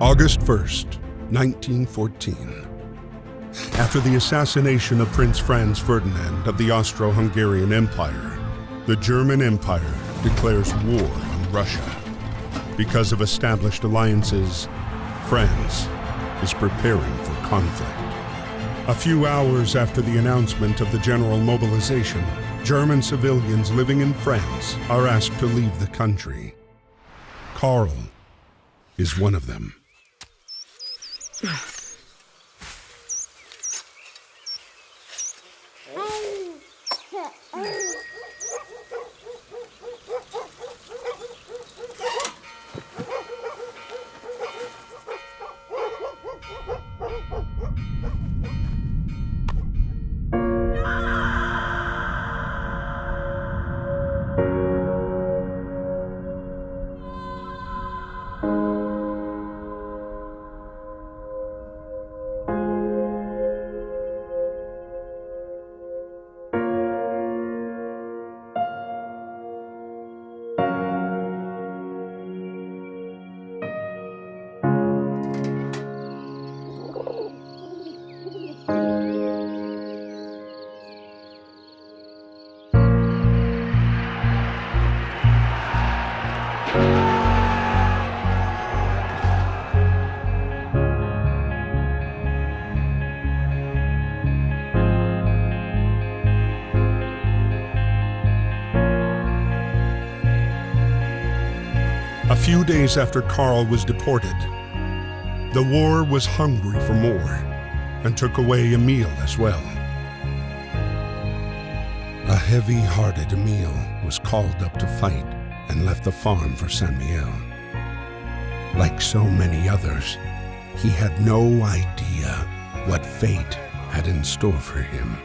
August 1st, 1914. After the assassination of Prince Franz Ferdinand of the Austro-Hungarian Empire, the German Empire declares war on Russia. Because of established alliances, France is preparing for conflict. A few hours after the announcement of the general mobilization, German civilians living in France are asked to leave the country. Karl is one of them. A few days after Karl was deported, the war was hungry for more and took away Emil as well. A heavy-hearted Emil was called up to fight and left the farm for Saint-Mihiel. Like so many others, he had no idea what fate had in store for him.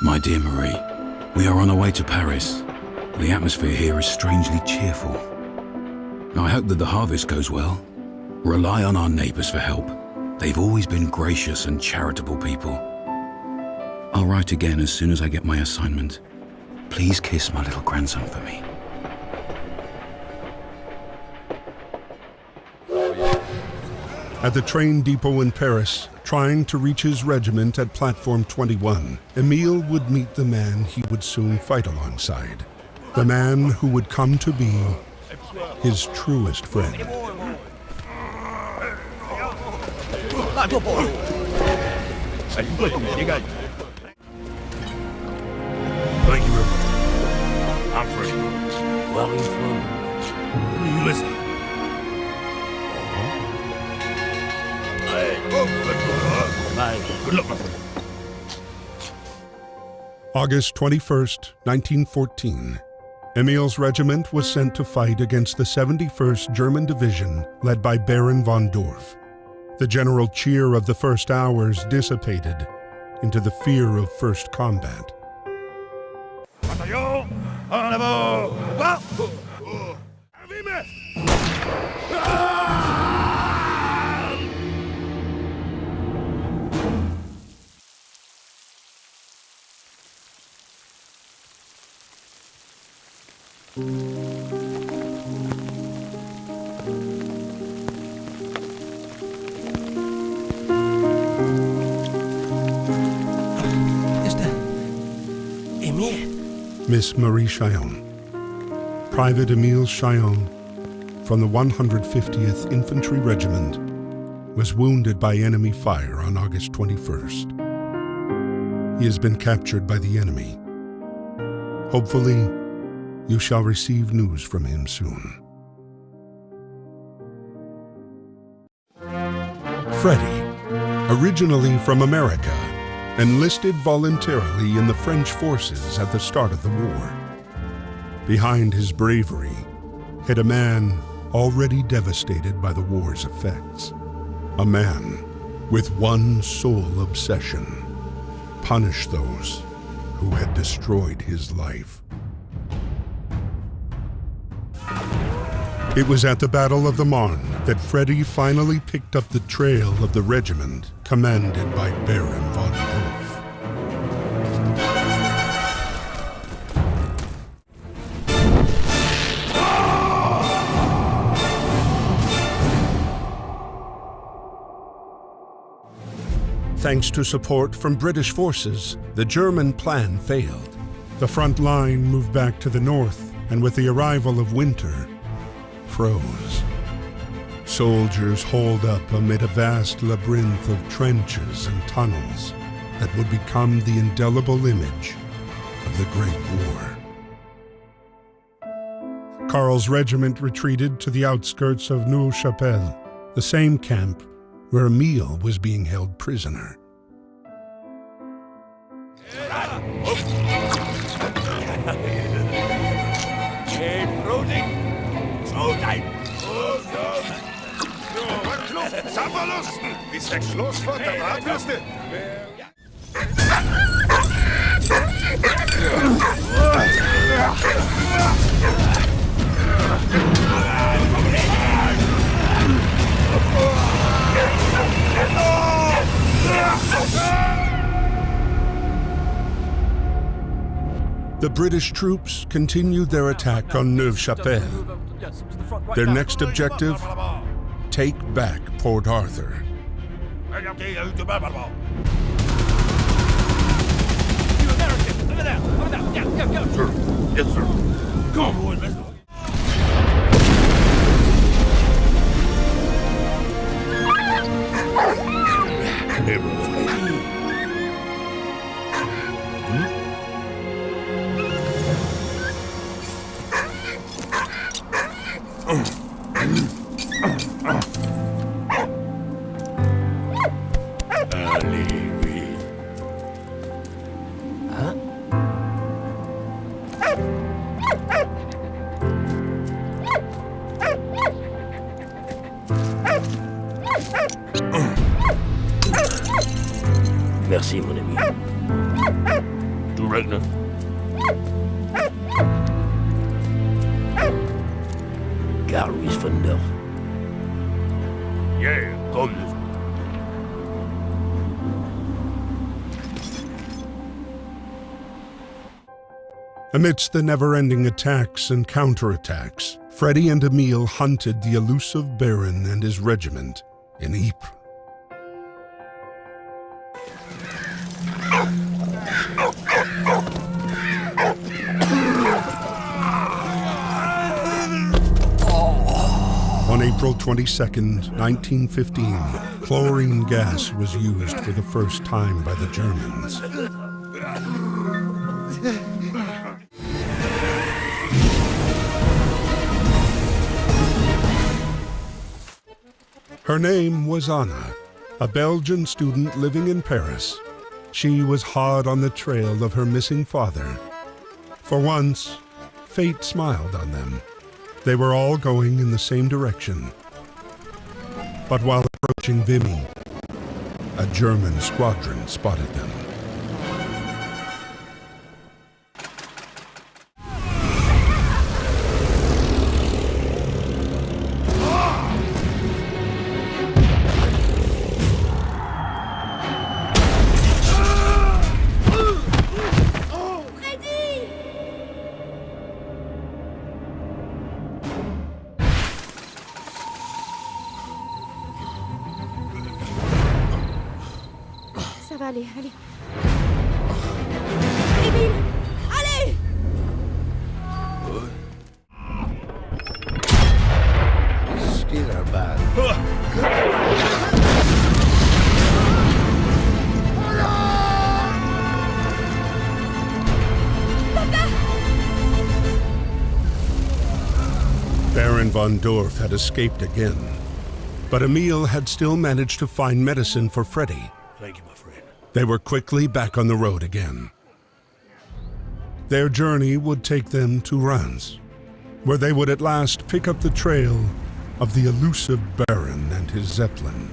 My dear Marie, we are on our way to Paris. The atmosphere here is strangely cheerful. I hope that the harvest goes well. Rely on our neighbors for help. They've always been gracious and charitable people. I'll write again as soon as I get my assignment. Please kiss my little grandson for me. At the train depot in Paris, trying to reach his regiment at Platform 21, Emil would meet the man he would soon fight alongside. The man who would come to be his truest friend. Thank you very much. I'm free. Where are you from? Who are you listening? Good luck, my friend. August 21st, 1914. Emil's regiment was sent to fight against the 71st German Division led by Baron von Dorf. The general cheer of the first hours dissipated into the fear of first combat. Bataillon, en avant! Miss Marie Chillon. Private Emile Chillon from the 150th Infantry Regiment was wounded by enemy fire on August 21st. He has been captured by the enemy. Hopefully, you shall receive news from him soon. Freddie, originally from America, enlisted voluntarily in the French forces at the start of the war. Behind his bravery hid a man already devastated by the war's effects. A man with one sole obsession: punish those who had destroyed his life. It was at the Battle of the Marne that Freddy finally picked up the trail of the regiment commanded by Baron von Dorf. Thanks to support from British forces, the German plan failed. The front line moved back to the north, and with the arrival of winter, froze. Soldiers holed up amid a vast labyrinth of trenches and tunnels that would become the indelible image of the Great War. Karl's regiment retreated to the outskirts of Neuve-Chapelle, the same camp where Emile was being held prisoner. The British troops continued their attack on Neuve-Chapelle. Their next objective, take back Port Arthur. You Americans, over there, go. Sir, yes, sir. Come on, boys, let's go. Hey, brother. Merci, mon ami. Du Regner. Karl Louis von Dorf. Yeah, come this. Amidst the never-ending attacks and counterattacks, Freddy and Emile hunted the elusive Baron and his regiment in Ypres. On April 22nd, 1915, chlorine gas was used for the first time by the Germans. Her name was Anna, a Belgian student living in Paris. She was hard on the trail of her missing father. For once, fate smiled on them. They were all going in the same direction. But while approaching Vimy, a German squadron spotted them. Allez, allez. Emile, allez! Skills are bad. Baron von Dorf had escaped again, but Emile had still managed to find medicine for Freddy. Thank you, my friend. They were quickly back on the road again. Their journey would take them to Reims, where they would at last pick up the trail of the elusive Baron and his Zeppelin.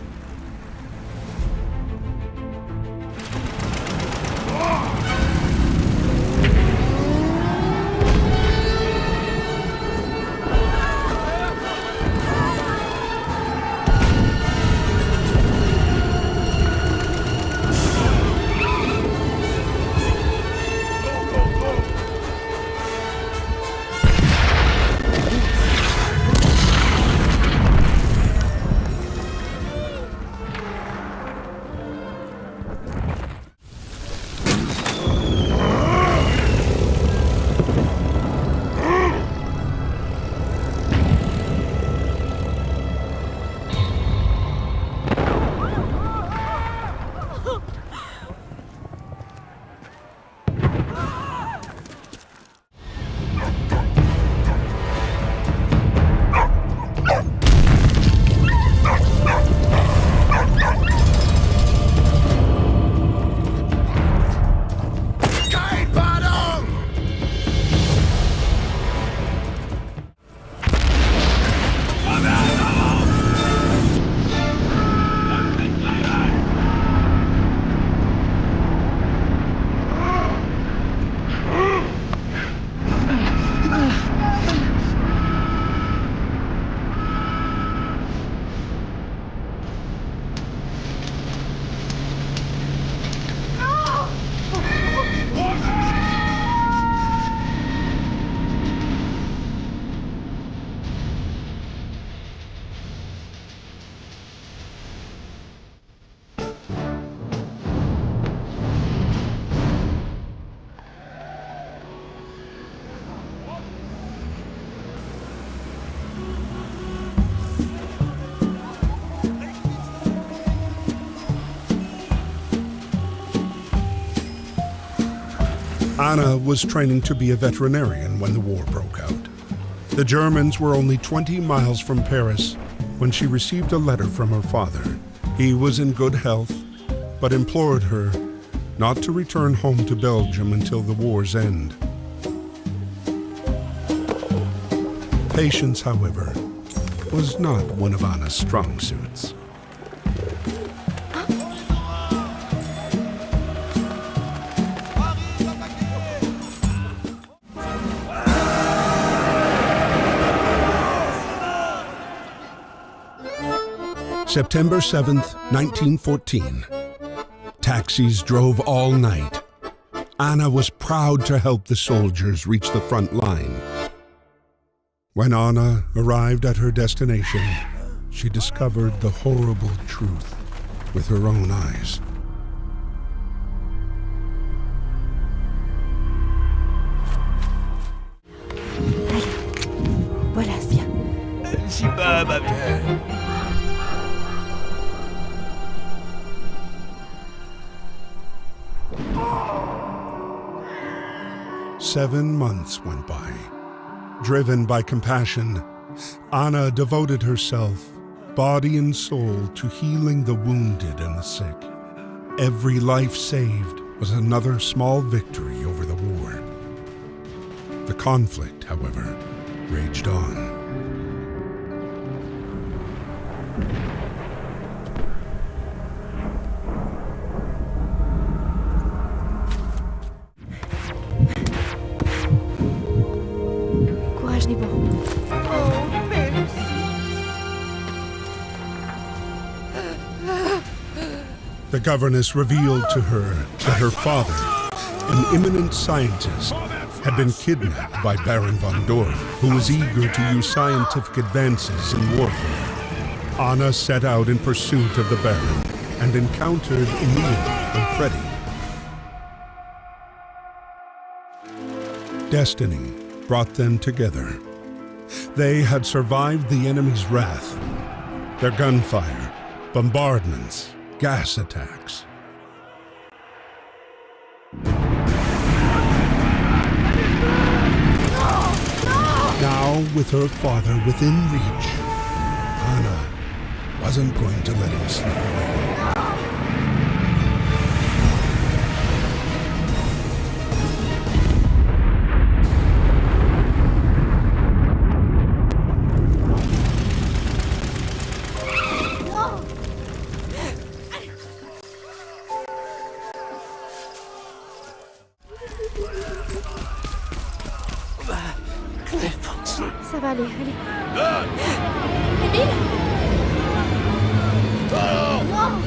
Anna was training to be a veterinarian when the war broke out. The Germans were only 20 miles from Paris when she received a letter from her father. He was in good health, but implored her not to return home to Belgium until the war's end. Patience, however, was not one of Anna's strong suits. September 7th, 1914. Taxis drove all night. Anna was proud to help the soldiers reach the front line. When Anna arrived at her destination, she discovered the horrible truth with her own eyes. Voilà, viens. Si bas, ma belle. 7 months went by. Driven by compassion, Anna devoted herself, body and soul, to healing the wounded and the sick. Every life saved was another small victory over the war. The conflict, however, raged on. Courage, Nebo. The governess revealed to her that her father, an eminent scientist, had been kidnapped by Baron von Dorf, who was eager to use scientific advances in warfare. Anna set out in pursuit of the Baron and encountered Emil and Freddy. Destiny brought them together. They had survived the enemy's wrath, their gunfire, bombardments, gas attacks. Now, with her father within reach, Anna wasn't going to let him slip away. Ça va aller, allez. Emile? Non!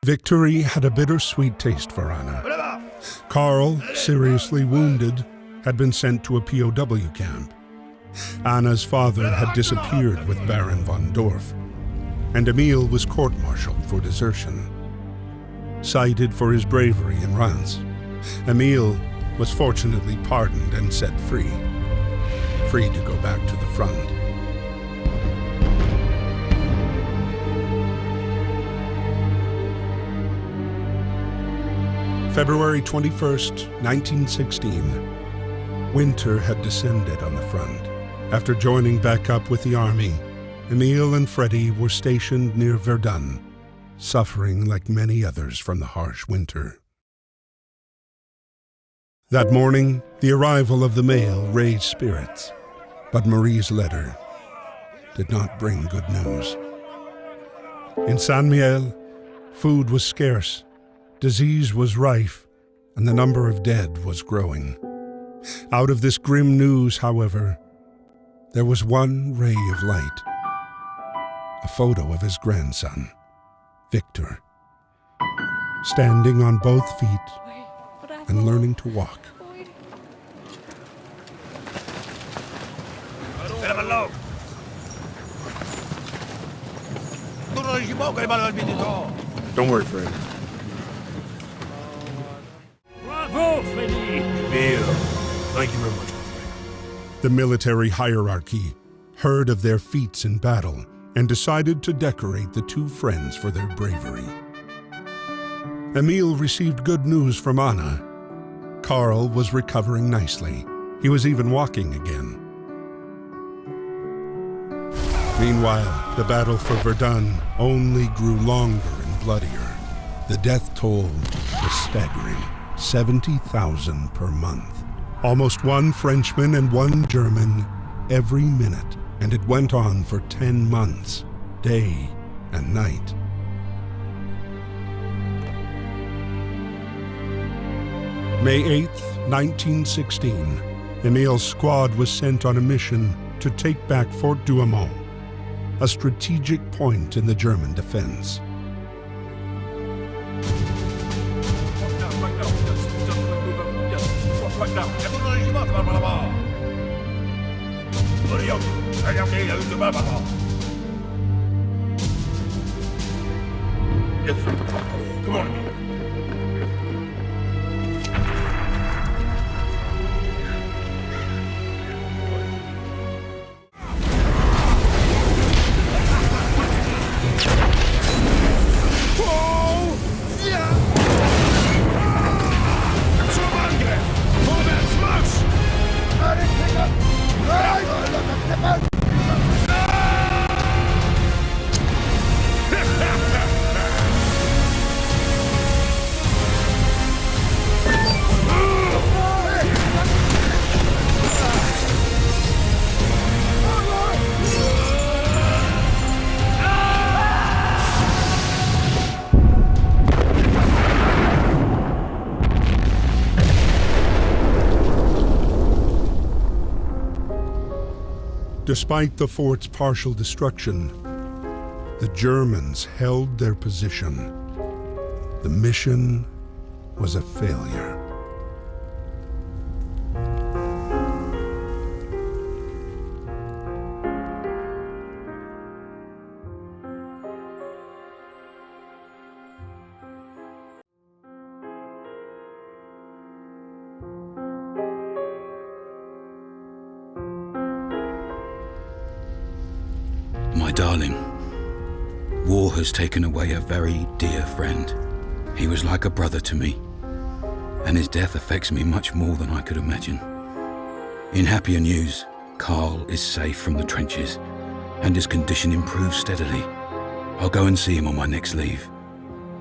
Victory had a bittersweet taste for Anna. Karl, seriously wounded, had been sent to a POW camp. Anna's father had disappeared with Baron von Dorf, and Emil was court-martialed for desertion. Cited for his bravery in Reims, Emil was fortunately pardoned and set free to go back to the front. February 21st, 1916. Winter had descended on the front. After joining back up with the army, Emil and Freddy were stationed near Verdun, suffering like many others from the harsh winter. That morning, the arrival of the mail raised spirits, but Marie's letter did not bring good news. In Saint-Mihiel, food was scarce, disease was rife, and the number of dead was growing. Out of this grim news, however, there was one ray of light. A photo of his grandson, Victor, standing on both feet and learning to walk. Don't worry, Fred. Bravo, Freddy! Emil, thank you very much, my friend. The military hierarchy heard of their feats in battle and decided to decorate the two friends for their bravery. Emil received good news from Anna. Karl was recovering nicely. He was even walking again. Meanwhile, the battle for Verdun only grew longer and bloodier. The death toll was staggering, 70,000 per month. Almost one Frenchman and one German every minute, and it went on for 10 months, day and night. May 8th, 1916, Emil's squad was sent on a mission to take back Fort Douaumont, a strategic point in the German defense. Yes, sir. Come on. Despite the fort's partial destruction, the Germans held their position. The mission was a failure. My darling, war has taken away a very dear friend. He was like a brother to me, and his death affects me much more than I could imagine. In happier news, Karl is safe from the trenches, and his condition improves steadily. I'll go and see him on my next leave.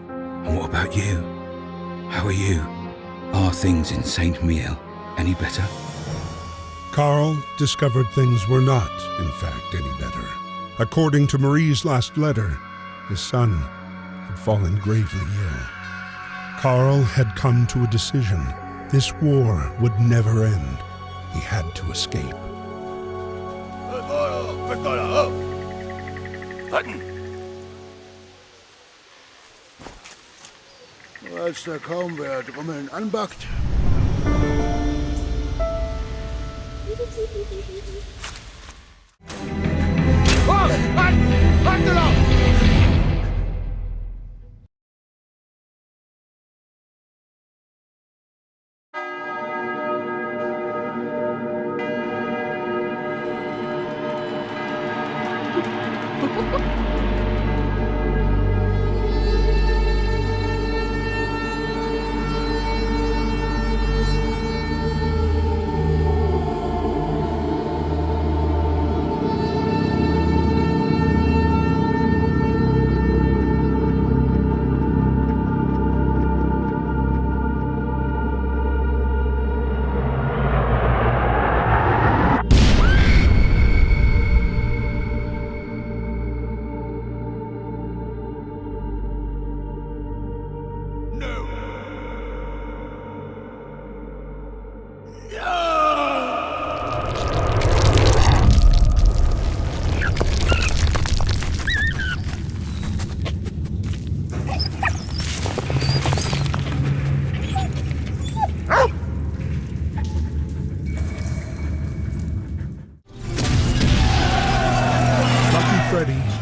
And what about you? How are you? Are things in Saint Mihiel any better? Karl discovered things were not, in fact, any better. According to Marie's last letter, his son had fallen gravely ill. Karl had come to a decision. This war would never end. He had to escape. Als da kaum wer Trommeln anbackt.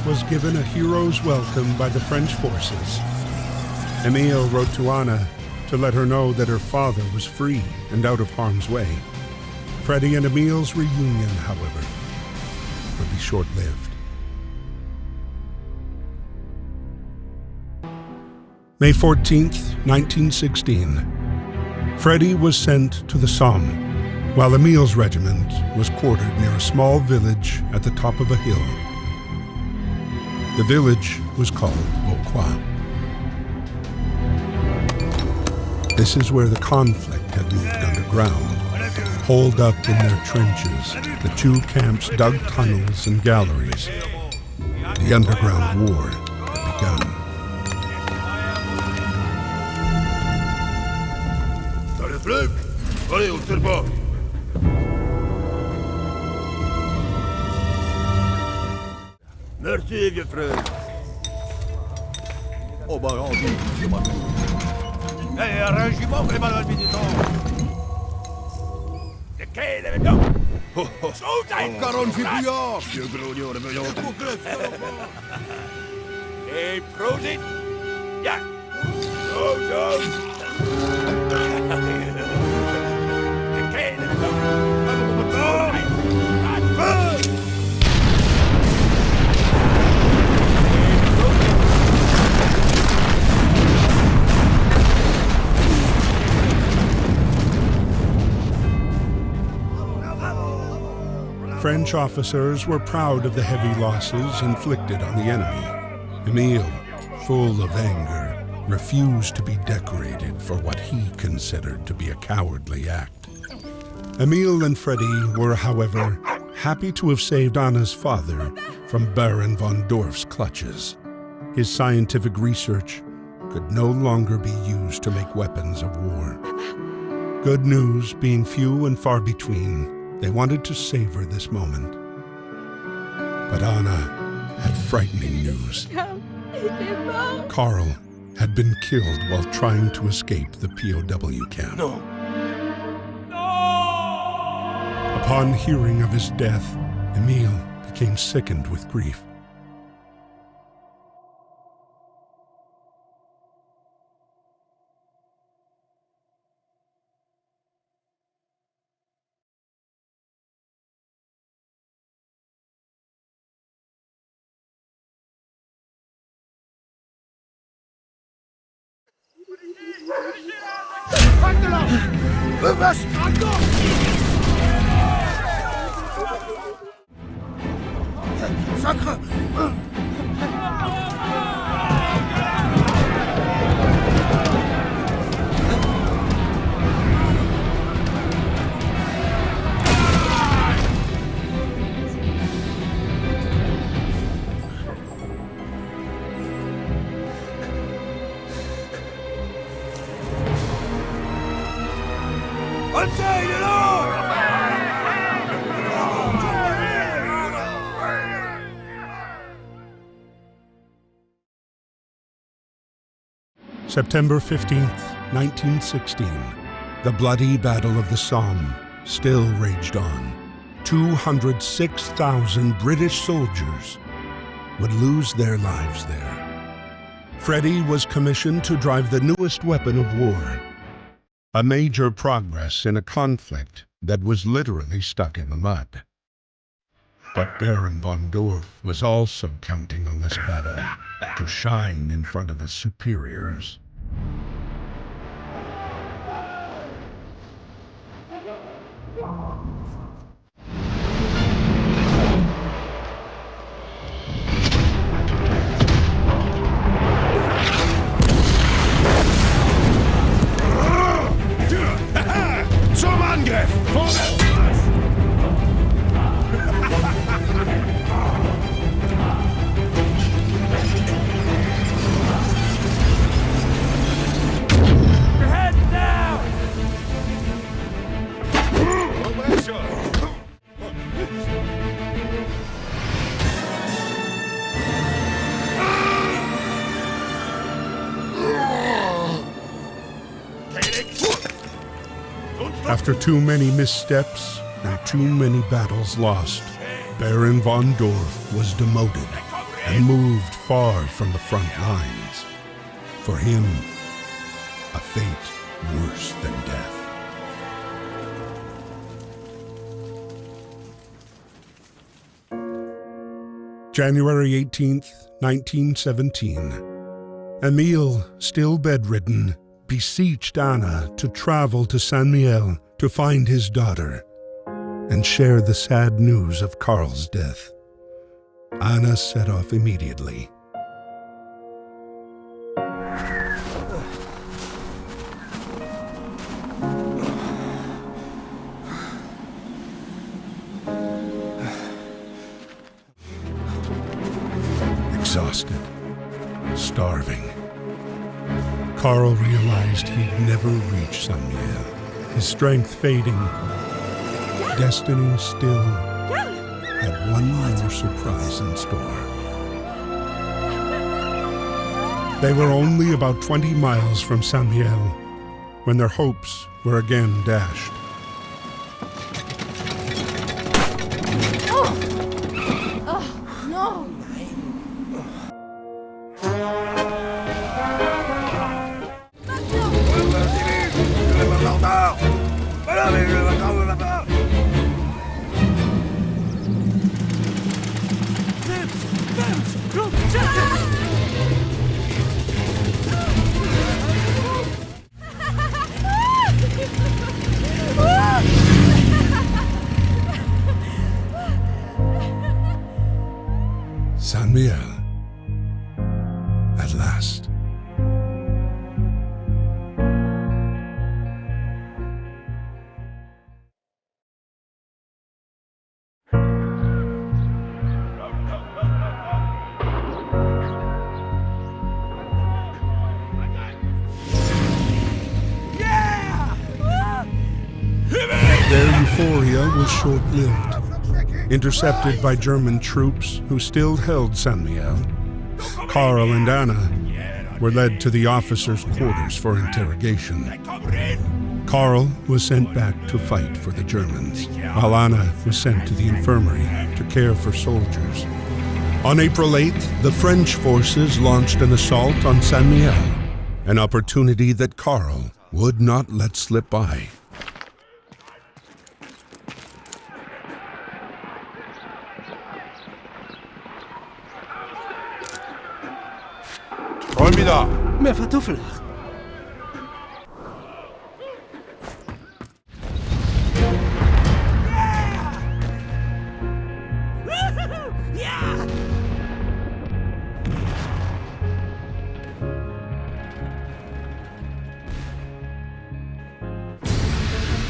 Was given a hero's welcome by the French forces. Emil wrote to Anna to let her know that her father was free and out of harm's way. Freddie and Emil's reunion, however, would be short-lived. May 14th, 1916. Freddy was sent to the Somme, while Emil's regiment was quartered near a small village at the top of a hill. The village was called Beauquois. This is where the conflict had moved underground. Holed up in their trenches, the two camps dug tunnels and galleries. The underground war had begun. Allez, on tire pas. Merci, vieux frère. Oh bah, on dit, c'est pas tout. Hey, un régiment, les balles militants. De quel événement? Caron figurant, vieux grognon, le meilleur. Et prosit. Ja. Zo, zo. French officers were proud of the heavy losses inflicted on the enemy. Emile, full of anger, refused to be decorated for what he considered to be a cowardly act. Emile and Freddy were, however, happy to have saved Anna's father from Baron von Dorf's clutches. His scientific research could no longer be used to make weapons of war. Good news being few and far between, they wanted to savor this moment. But Anna had frightening news. Karl had been killed while trying to escape the POW camp. No. Upon hearing of his death, Emile became sickened with grief. Sacre! September 15th, 1916. The bloody Battle of the Somme still raged on. 206,000 British soldiers would lose their lives there. Freddy was commissioned to drive the newest weapon of war, a major progress in a conflict that was literally stuck in the mud. But Baron von Dorf was also counting on this battle to shine in front of his superiors. Zum Angriff! Vorwärts! After too many missteps and too many battles lost, Baron von Dorf was demoted and moved far from the front lines. For him, a fate worse than death. January 18th, 1917. Emile, still bedridden, beseeched Anna to travel to San Miel to find his daughter and share the sad news of Karl's death. Anna set off immediately. Exhausted, starving, Karl realized he'd never reach San Miel, his strength fading. Destiny still had one more surprise in store. They were only about 20 miles from San Miel when their hopes were again dashed. No! San Miel, at last. Their euphoria was short-lived. Intercepted by German troops who still held San Miel, Karl and Anna were led to the officers' quarters for interrogation. Karl was sent back to fight for the Germans, while Anna was sent to the infirmary to care for soldiers. On April 8th, the French forces launched an assault on San Miel, an opportunity that Karl would not let slip by. 갑니다. Mehr Kartoffeln.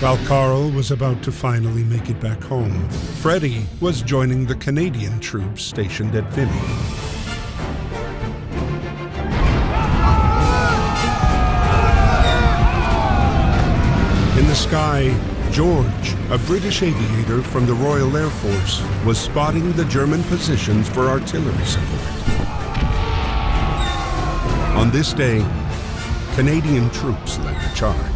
While Karl was about to finally make it back home, Freddy was joining the Canadian troops stationed at Vimy. In the sky, George, a British aviator from the Royal Air Force, was spotting the German positions for artillery support. On this day, Canadian troops led the charge.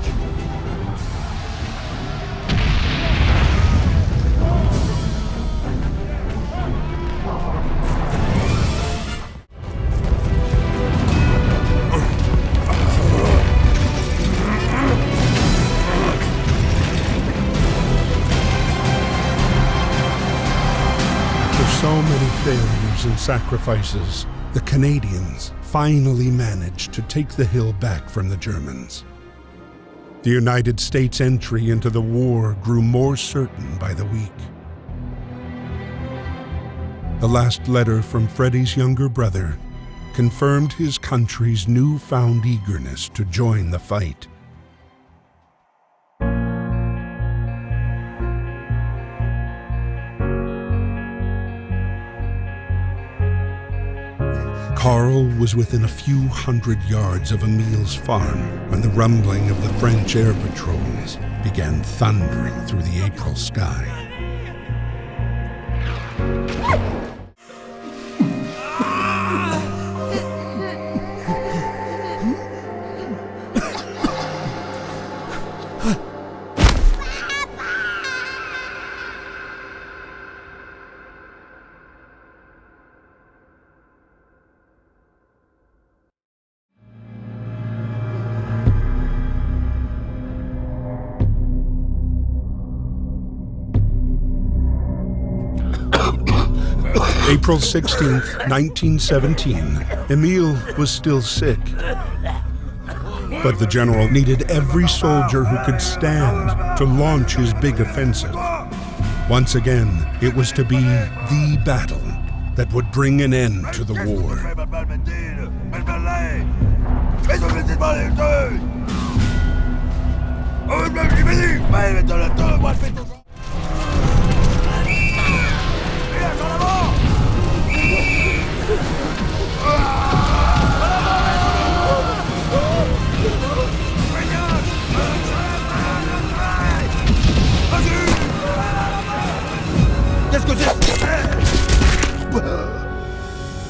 So many failures and sacrifices, the Canadians finally managed to take the hill back from the Germans. The United States' entry into the war grew more certain by the week. The last letter from Freddy's younger brother confirmed his country's newfound eagerness to join the fight. Karl was within a few hundred yards of Emil's farm when the rumbling of the French air patrols began thundering through the April sky. April 16th, 1917, Emil was still sick. But the general needed every soldier who could stand to launch his big offensive. Once again, it was to be the battle that would bring an end to the war.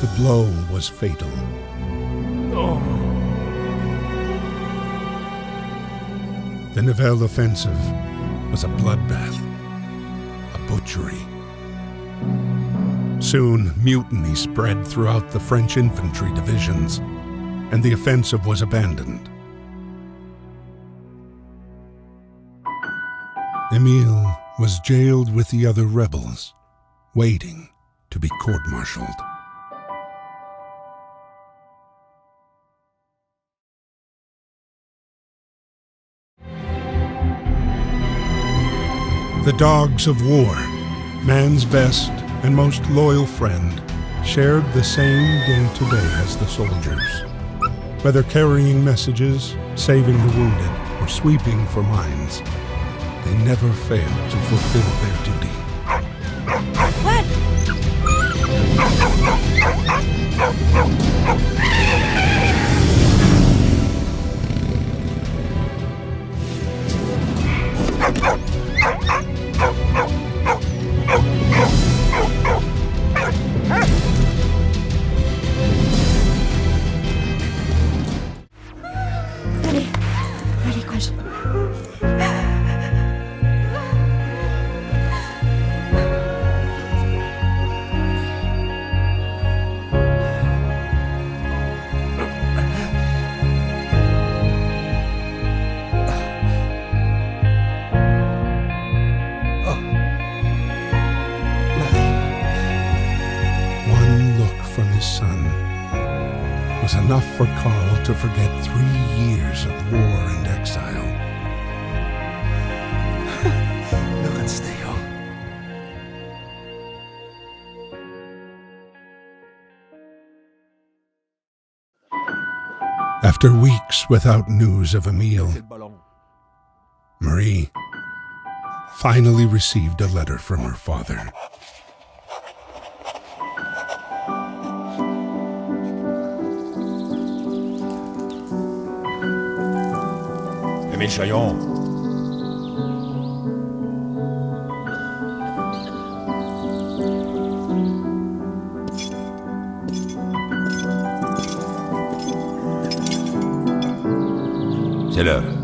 The blow was fatal. The Nivelle offensive was a bloodbath, a butchery. Soon, mutiny spread throughout the French infantry divisions, and the offensive was abandoned. Emile was jailed with the other rebels, waiting to be court-martialed. The dogs of war, man's best and most loyal friend, shared the same day-to-day as the soldiers. Whether carrying messages, saving the wounded, or sweeping for mines, they never failed to fulfill their duty. What? Allez, courage. Was enough for Karl to forget 3 years of war and exile. Le reste stay home. After weeks without news of Emile, Marie finally received a letter from her father. Émile Chaillon. C'est l'heure.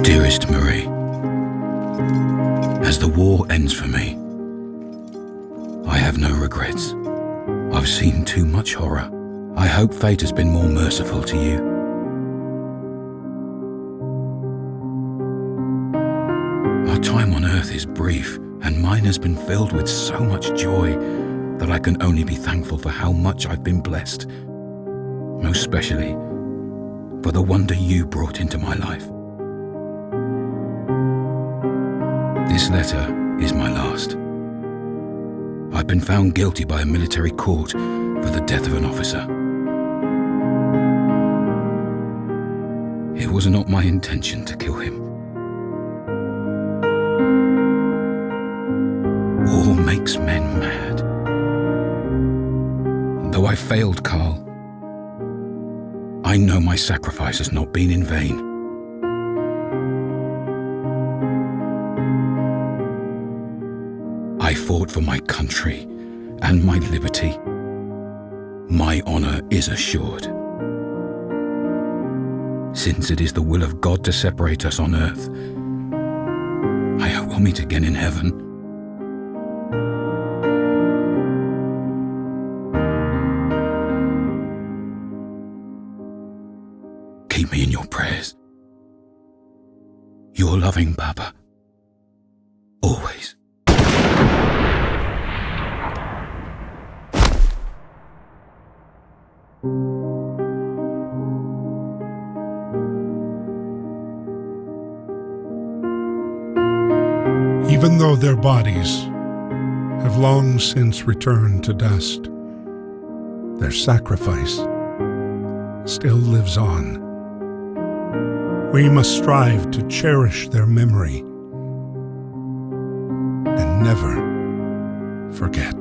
Dearest Marie, as the war ends for me, I have no regrets. I've seen too much horror. I hope fate has been more merciful to you. Our time on Earth is brief, and mine has been filled with so much joy that I can only be thankful for how much I've been blessed, most especially for the wonder you brought into my life. This letter is my last. I've been found guilty by a military court for the death of an officer. It was not my intention to kill him. War makes men mad. Though I failed Carl, I know my sacrifice has not been in vain. I fought for my country and my liberty. My honor is assured. Since it is the will of God to separate us on earth, I hope we'll meet again in heaven. Keep me in your prayers. Your loving Papa. Always. Even though their bodies have long since returned to dust, their sacrifice still lives on. We must strive to cherish their memory and never forget.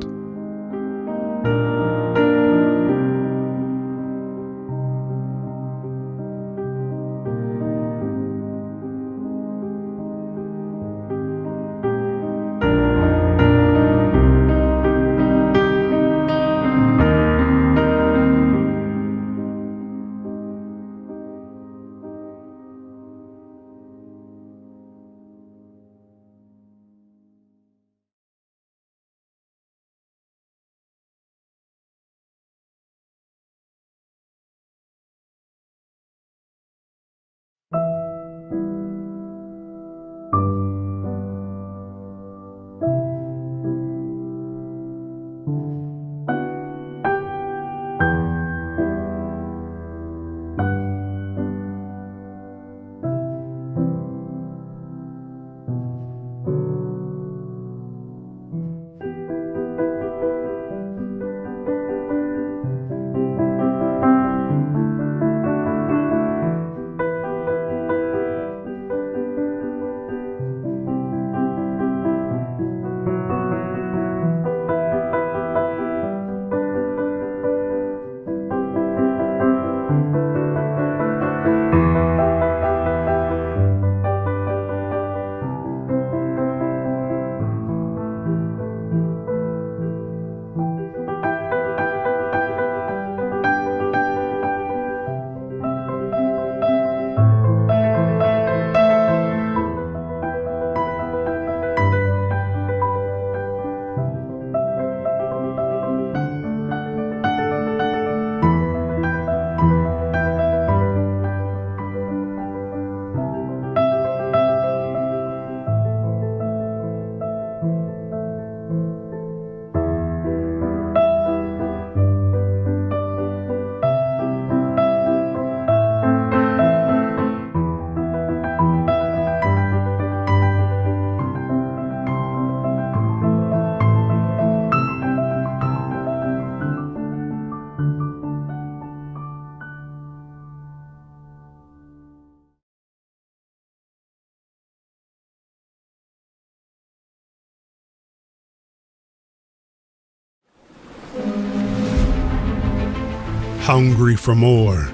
Hungry for more,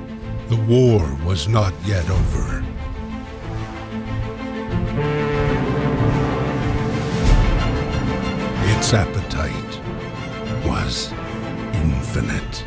the war was not yet over. Its appetite was infinite.